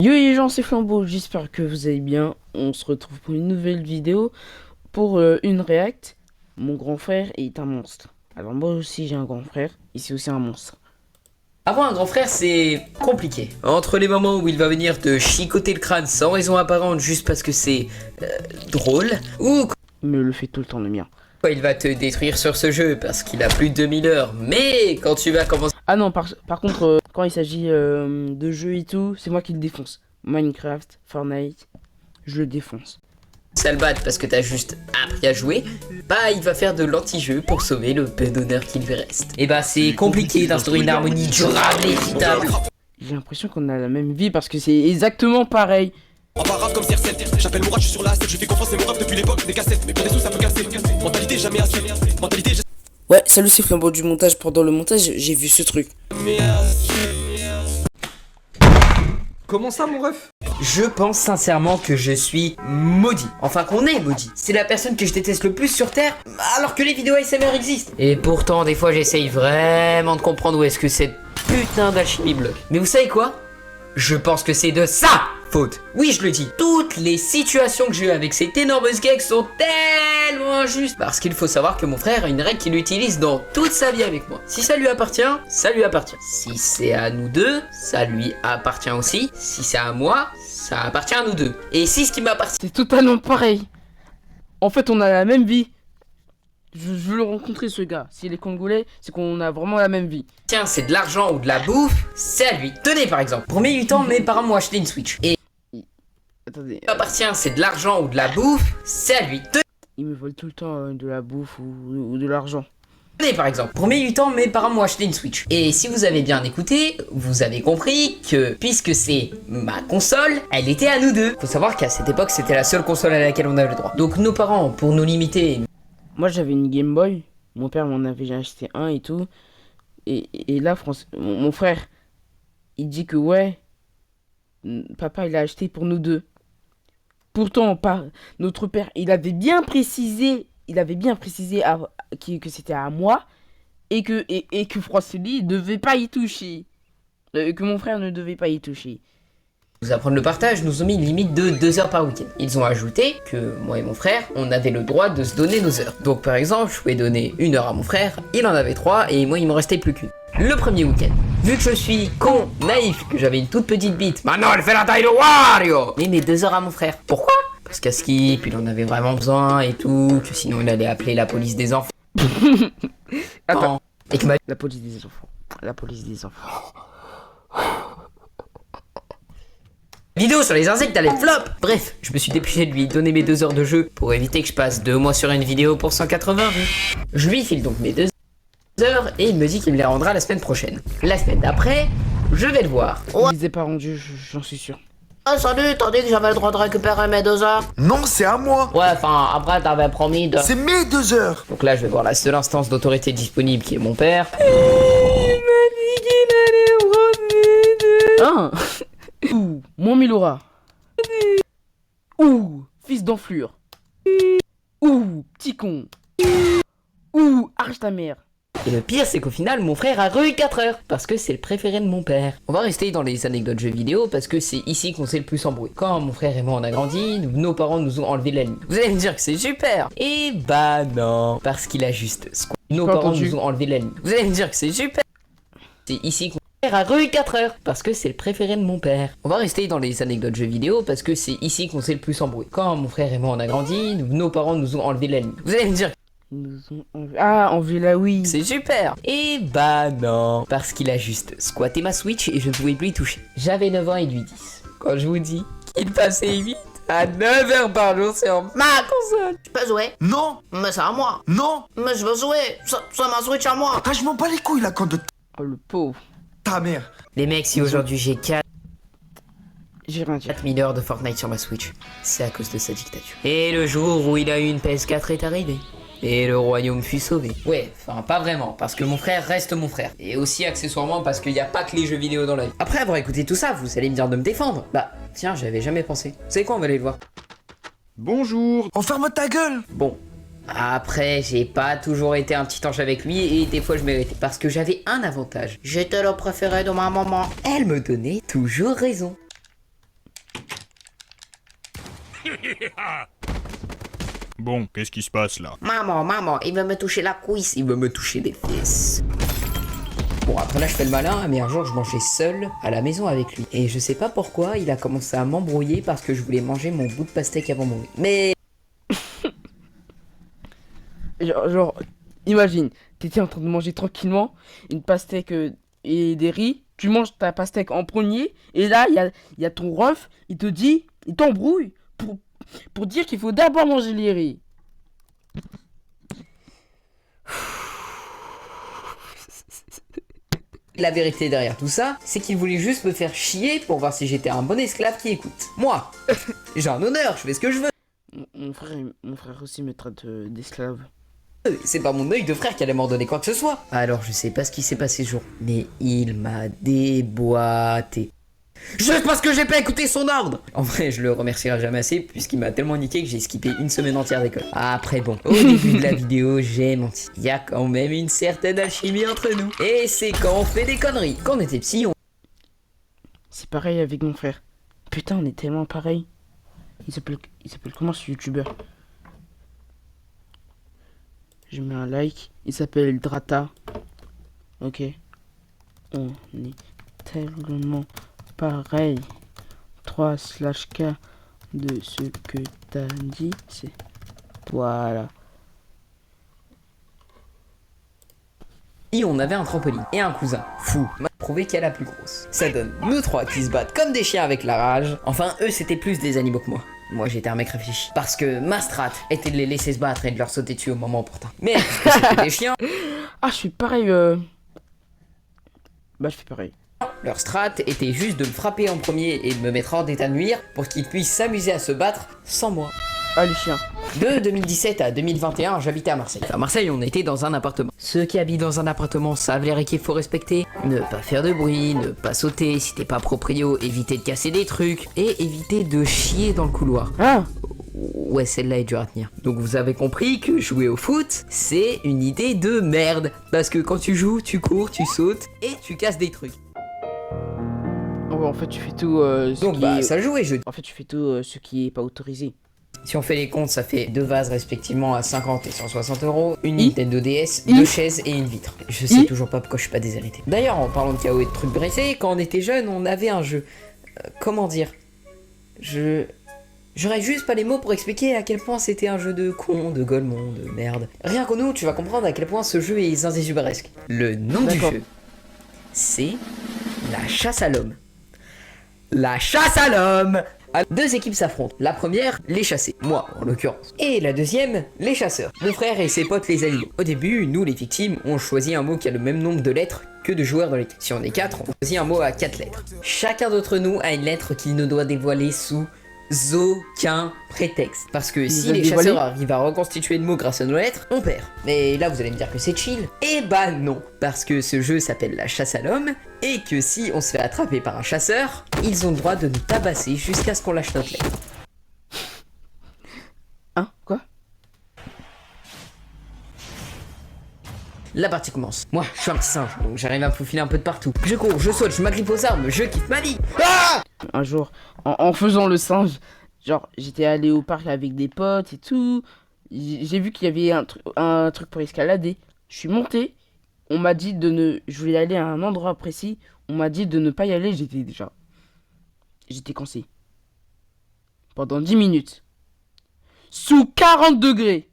Yo les gens, c'est Flambeau, j'espère que vous allez bien. On se retrouve pour une nouvelle vidéo, pour une react. Mon grand frère est un monstre. Alors moi aussi j'ai un grand frère, et c'est aussi un monstre. Avoir un grand frère, c'est compliqué. Entre les moments où il va venir te chicoter le crâne sans raison apparente juste parce que c'est drôle, ou Il me le fait tout le temps le mien. quand il va te détruire sur ce jeu parce qu'il a plus de 2000 heures, mais quand tu vas commencer Ah non, par contre, quand il s'agit de jeux et tout, c'est moi qui le défonce. Minecraft, Fortnite, je le défonce. à le battre parce que t'as juste appris à jouer, bah il va faire de l'anti-jeu pour sauver le peu d'honneur qu'il lui reste. Et bah c'est compliqué d'instaurer une harmonie durable et équitable. J'ai l'impression qu'on a la même vie parce que c'est exactement pareil. En parade comme CR7, j'appelle mon rap, je suis sur la scène, je fais confiance, c'est mon rap depuis l'époque des cassettes, mais pour des sous ça peut casser, mentalité jamais assez, mentalité Ouais, salut, c'est Flambeau du montage. Pendant le montage, j'ai vu ce truc. Comment ça, mon ref? Je pense sincèrement que je suis maudit. Enfin qu'on est maudit. C'est la personne que je déteste le plus sur Terre, alors que les vidéos ASMR existent. Et pourtant, des fois, j'essaye vraiment de comprendre où est-ce que cette putain d'alchimie bloque. Mais vous savez quoi? Je pense que c'est de sa faute. Oui, je le dis. Toutes les situations que j'ai eues avec cette énorme geek sont tellement injustes. Parce qu'il faut savoir que mon frère a une règle qu'il utilise dans toute sa vie avec moi. Si ça lui appartient, ça lui appartient. Si c'est à nous deux, ça lui appartient aussi. Si c'est à moi, ça appartient à nous deux. Et si ce qui m'appartient, C'est totalement pareil. En fait, on a la même vie. Je veux le rencontrer, ce gars. S'il est congolais, c'est qu'on a vraiment la même vie. tiens, c'est de l'argent ou de la bouffe, c'est à lui. Tenez par exemple. Pour mes 8 ans, mes parents m'ont acheté une Switch. Et Attendez, appartient, c'est de l'argent ou de la bouffe, c'est à lui. il me vole tout le temps de la bouffe ou de l'argent. Tenez par exemple, pour mes 8 ans, mes parents m'ont acheté une Switch. Et si vous avez bien écouté, vous avez compris que, puisque c'est ma console, elle était à nous deux. Faut savoir qu'à cette époque, c'était la seule console à laquelle on avait le droit. Donc nos parents, pour nous limiter... Moi, j'avais une Game Boy. Mon père m'en avait acheté un et tout. Et là, mon frère, il dit que ouais, papa, il a acheté pour nous deux. Pourtant, notre père, il avait bien précisé que c'était à moi et que Francely ne devait pas y toucher. Que mon frère ne devait pas y toucher. Nous apprendre le partage, nous ont mis une limite de 2 heures par week-end. Ils ont ajouté que moi et mon frère, on avait le droit de se donner nos heures. Donc par exemple, je pouvais donner 1 heure à mon frère, il en avait 3 et moi il m'en restait plus qu'une. Le premier week-end, vu que je suis con, naïf, que j'avais une toute petite bite, maintenant elle fait la taille de Wario. Mais mes 2 heures à mon frère. Pourquoi? Parce qu'à Skip, il en avait vraiment besoin et tout, que sinon il allait appeler la police des enfants. Attends. Et que La police des enfants. La police des enfants. vidéo sur les insectes allait flop. Bref, je me suis dépêché de lui donner mes 2 heures de jeu pour éviter que je passe 2 mois sur une vidéo pour 180 vues. Je lui file donc mes 2 heures et il me dit qu'il me les rendra la semaine prochaine. La semaine d'après, je vais le voir. Il les a pas rendus, j'en suis sûr. Ah salut, t'as dit que j'avais le droit de récupérer mes 2 heures? Non, c'est à moi. Ouais, enfin, après t'avais promis de... C'est mes 2 heures. Donc là, je vais voir la seule instance d'autorité disponible qui est mon père. Hein? Ouh, mon Milora. Ouh, fils d'enflure. Ouh, petit con. Ouh, arche ta mère. Et le pire, c'est qu'au final, mon frère a eu 4 heures, parce que c'est le préféré de mon père. On va rester dans les anecdotes jeux vidéo, parce que c'est ici qu'on s'est le plus embrouillé. Quand mon frère et moi on a grandi, nos parents nous ont enlevé la ligne. Vous allez me dire que c'est super. Et bah non, parce qu'il a juste nos pas parents entendu. nous ont enlevé la ligne. Vous allez me dire que c'est super. C'est ici qu'on a eu 4 heures, parce que c'est le préféré de mon père. On va rester dans les anecdotes jeux vidéo, parce que c'est ici qu'on s'est le plus embrouillé. Quand mon frère et moi on a grandi, nos parents nous ont enlevé la ligne. Vous allez me dire enlevé la Wii. c'est super. Et bah non, parce qu'il a juste squatté ma Switch et je ne pouvais plus y toucher. J'avais 9 ans et lui 10. Quand je vous dis qu'il passait 8 à 9 heures par jour sur ma console. Je peux jouer, Non, mais c'est à moi. non. Mais je veux jouer, c'est ma Switch à moi. Ah, je m'en bats les couilles là quand de Oh, le pauvre. ta mère. Les mecs, si aujourd'hui j'ai 4 J'ai rien dit. 000 heures de Fortnite sur ma Switch, c'est à cause de sa dictature. Et le jour où il a eu une PS4 est arrivé. Et le royaume fut sauvé. Ouais, enfin pas vraiment, parce que mon frère reste mon frère. Et aussi accessoirement parce qu'il n'y a pas que les jeux vidéo dans la vie. Après avoir écouté tout ça, vous allez me dire de me défendre. Bah, tiens, j'avais jamais pensé. Vous savez quoi, on va aller le voir. Bonjour. Oh, ferme ta gueule. Bon. Après, j'ai pas toujours été un petit ange avec lui et des fois je méritais. Parce que j'avais un avantage. J'étais le préféré de ma maman. Elle me donnait toujours raison. Bon, qu'est-ce qui se passe là? Maman, il veut me toucher la cuisse. Il veut me toucher des fesses. Bon, après là, je fais le malin, mais un jour, je mangeais seul à la maison avec lui. Et je sais pas pourquoi, il a commencé à m'embrouiller parce que je voulais manger mon bout de pastèque avant de mourir. Mais... Genre, imagine, t'étais en train de manger tranquillement une pastèque et des riz. Tu manges ta pastèque en premier. Et là, il y a ton ref, il te dit, il t'embrouille pour dire qu'il faut d'abord manger les riz. La vérité derrière tout ça, c'est qu'il voulait juste me faire chier pour voir si j'étais un bon esclave qui écoute. Moi, j'ai un honneur, je fais ce que je veux. Mon frère aussi me traite d'esclave. C'est pas mon œil de frère qui allait m'ordonner quoi que ce soit. Alors je sais pas ce qui s'est passé ce jour, mais il m'a déboîté. Juste parce que j'ai pas écouté son ordre. En vrai, je le remercierai jamais assez puisqu'il m'a tellement niqué que j'ai skippé une semaine entière d'école. Après bon, au début de la vidéo, j'ai menti. Il y a quand même une certaine alchimie entre nous. Et c'est quand on fait des conneries. Quand on était psy, on... C'est pareil avec mon frère. Putain, on est tellement pareil. Il s'appelle comment ce youtubeur? Je mets un like. Il s'appelle Drata. Ok. On est tellement pareil. 3/K de ce que t'as dit. C'est... Voilà. Et on avait un trampoline et un cousin fou m'a prouvé qu'elle est la plus grosse. Ça donne nous trois qui se battent comme des chiens avec la rage. Enfin eux c'était plus des animaux que moi. Moi j'étais un mec réfléchi. Parce que ma strat était de les laisser se battre et de leur sauter dessus au moment opportun. Mais parce que c'était des chiens. Ah, je fais pareil. Bah, je fais pareil. Leur strat était juste de me frapper en premier et de me mettre hors d'état de nuire pour qu'ils puissent s'amuser à se battre sans moi. Ah, les chiens. De 2017 à 2021, j'habitais à Marseille. À Marseille, on était dans un appartement. Ceux qui habitent dans un appartement savent les règles qu'il faut respecter. Ne pas faire de bruit, ne pas sauter si t'es pas proprio, éviter de casser des trucs et éviter de chier dans le couloir. Ah, Ouais, celle-là est dure à tenir. Donc vous avez compris que jouer au foot, c'est une idée de merde. Parce que quand tu joues, tu cours, tu sautes et tu casses des trucs. ouais, en fait, tu fais tout ce Donc qui bah, est... ça jouait, je... En fait, tu fais tout ce qui est pas autorisé. Si on fait les comptes, ça fait 2 vases respectivement à 50 et 160 euros, une I Nintendo DS, I 2 chaises et une vitre. Je sais I toujours pas pourquoi je suis pas déshérité. D'ailleurs, en parlant de KO et de trucs brisés, quand on était jeune, on avait un jeu. Comment dire J'aurais juste pas les mots pour expliquer à quel point c'était un jeu de con, de golemon, de merde. Rien qu'au nous, tu vas comprendre à quel point ce jeu est zinzésubaresque. Le nom du D'accord. jeu, c'est la chasse à l'homme. La chasse à l'homme! Deux équipes s'affrontent. La première, les chassés, moi en l'occurrence. Et la deuxième, les chasseurs, mon frère et ses potes les animaux. Au début, nous les victimes, on choisit un mot qui a le même nombre de lettres que de joueurs dans l'équipe. Si on est 4, on choisit un mot à 4 lettres. Chacun d'entre nous a une lettre qu'il ne doit dévoiler sous aucun prétexte. Parce que si a les dévoilé chasseurs arrivent à reconstituer le mot grâce à nos lettres, on perd. Mais là vous allez me dire que c'est chill. Eh bah non. Parce que ce jeu s'appelle la chasse à l'homme, et que si on se fait attraper par un chasseur, ils ont le droit de nous tabasser jusqu'à ce qu'on lâche notre lettre. Hein? Quoi? La partie commence. Moi, je suis un petit singe, donc j'arrive à me faufiler un peu de partout. Je cours, je saute, je m'agrippe aux armes, je kiffe ma vie. Ah! Un jour, en faisant le singe, genre, j'étais allé au parc avec des potes et tout. J'ai vu qu'il y avait un truc pour escalader. Je suis monté. On m'a dit de ne... Je voulais aller à un endroit précis. On m'a dit de ne pas y aller. J'étais coincé. Pendant 10 minutes. Sous 40 degrés.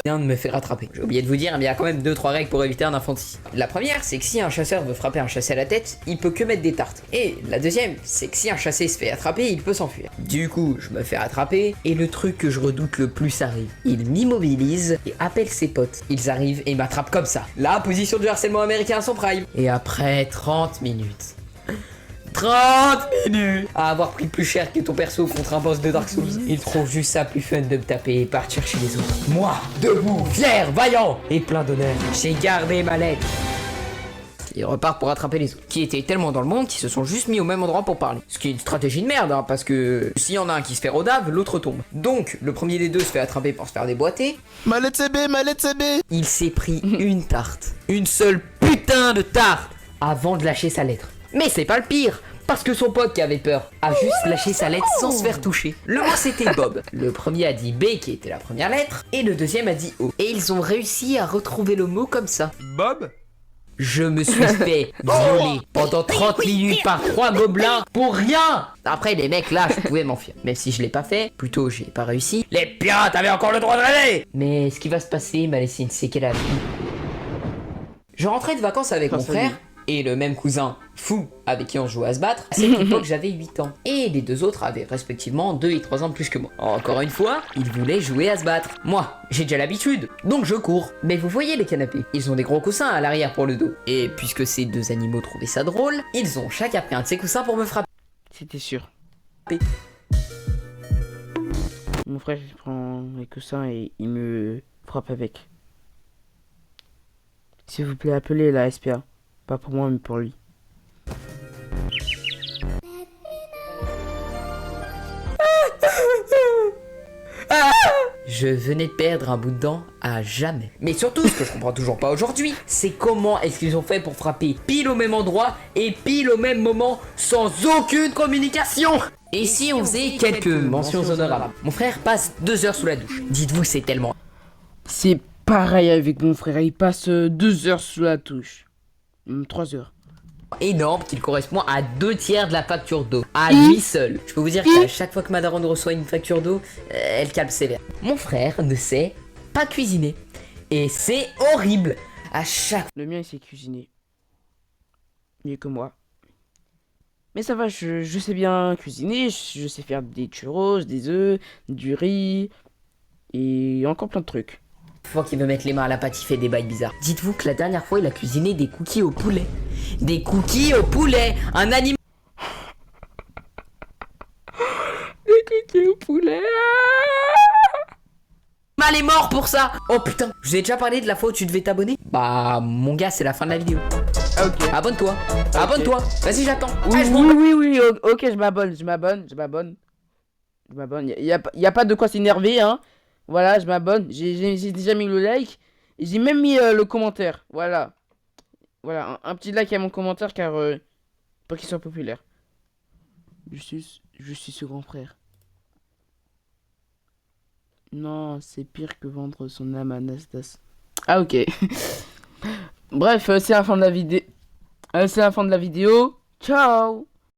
De me faire attraper. J'ai oublié de vous dire, mais il y a quand même 2-3 règles pour éviter un infanticide. La première, c'est que si un chasseur veut frapper un chassé à la tête, il peut que mettre des tartes. Et la deuxième, c'est que si un chassé se fait attraper, il peut s'enfuir. Du coup, je me fais attraper, et le truc que je redoute le plus arrive. Il m'immobilise et appelle ses potes. Ils arrivent et m'attrapent comme ça. La position du harcèlement américain à son prime. Et après 30 minutes... 30 minutes à avoir pris plus cher que ton perso contre un boss de Dark Souls. Il trouve juste ça plus fun de me taper et partir chez les autres. Moi, debout, fier, vaillant et plein d'honneur, j'ai gardé ma lettre. Il repart pour attraper les autres, qui étaient tellement dans le monde qu'ils se sont juste mis au même endroit pour parler. Ce qui est une stratégie de merde, hein, parce que s'il y en a un qui se fait rodave, l'autre tombe. Donc, le premier des deux se fait attraper pour se faire déboîter. Ma lettre c'est B, ma lettre c'est B. Il s'est pris une tarte. Une seule putain de tarte avant de lâcher sa lettre. Mais c'est pas le pire, parce que son pote qui avait peur a juste lâché sa lettre sans se faire toucher. Le mot c'était Bob. Le premier a dit B qui était la première lettre et le deuxième a dit O. Et ils ont réussi à retrouver le mot comme ça. Bob? Je me suis fait violer pendant 30 minutes par 3 gobelins pour rien. Après les mecs là je pouvais m'enfuir. Même si je l'ai pas fait, plutôt j'ai pas réussi. Les pirates avaient encore le droit de rêver. Mais ce qui va se passer m'a laissé une séquelle à vie. Je rentrais de vacances avec mon frère et le même cousin fou avec qui on jouait à se battre. À cette époque j'avais 8 ans et les deux autres avaient respectivement 2 et 3 ans de plus que moi. Encore une fois, ils voulaient jouer à se battre. Moi, j'ai déjà l'habitude, donc je cours. Mais vous voyez les canapés, ils ont des gros coussins à l'arrière pour le dos. Et puisque ces deux animaux trouvaient ça drôle, ils ont chacun pris un de ces coussins pour me frapper. C'était sûr. Mon frère il prend les coussins et il me frappe avec. S'il vous plaît, appelez la SPA. Pas pour moi, mais pour lui. Je venais de perdre un bout de dent à jamais. Mais surtout, ce que je comprends toujours pas aujourd'hui, c'est comment est-ce qu'ils ont fait pour frapper pile au même endroit et pile au même moment sans aucune communication. Et si on faisait quelques mentions honorables. Mon frère passe 2 heures sous la douche. Dites-vous, c'est tellement C'est pareil avec mon frère. Il passe 2 heures sous la touche. 3 heures. énorme qu'il correspond à 2/3 de la facture d'eau. À lui seul. Je peux vous dire qu'à chaque fois que ma daronne reçoit une facture d'eau, elle calme sévère. Mon frère ne sait pas cuisiner. Et c'est horrible. À chaque Le mien, il sait cuisiner. Mieux que moi. Mais ça va, je sais bien cuisiner. Je sais faire des churros, des œufs, du riz. Et encore plein de trucs. fois qu'il veut mettre les mains à la pâte, il fait des bails bizarres. Dites-vous que la dernière fois, il a cuisiné des cookies au poulet. Des cookies au poulet. Un animal. Des cookies au poulet. Mal est mort pour ça. Oh putain, je vous ai déjà parlé de la fois où tu devais t'abonner. Bah mon gars, c'est la fin de la vidéo. Ok. Abonne-toi. Abonne-toi. Vas-y, j'attends. Oui, Ah, je m'en- oui, ok, je m'abonne. Y a pas de quoi s'énerver, hein. Voilà, je m'abonne. J'ai déjà mis le like. Et j'ai même mis le commentaire. Voilà. Voilà, un petit like à mon commentaire car pour qu'il soit populaire. Je suis ce grand frère. Non, c'est pire que vendre son âme à Nasdaq. Ah ok. Bref, c'est la fin de la vidéo. C'est la fin de la vidéo. Ciao.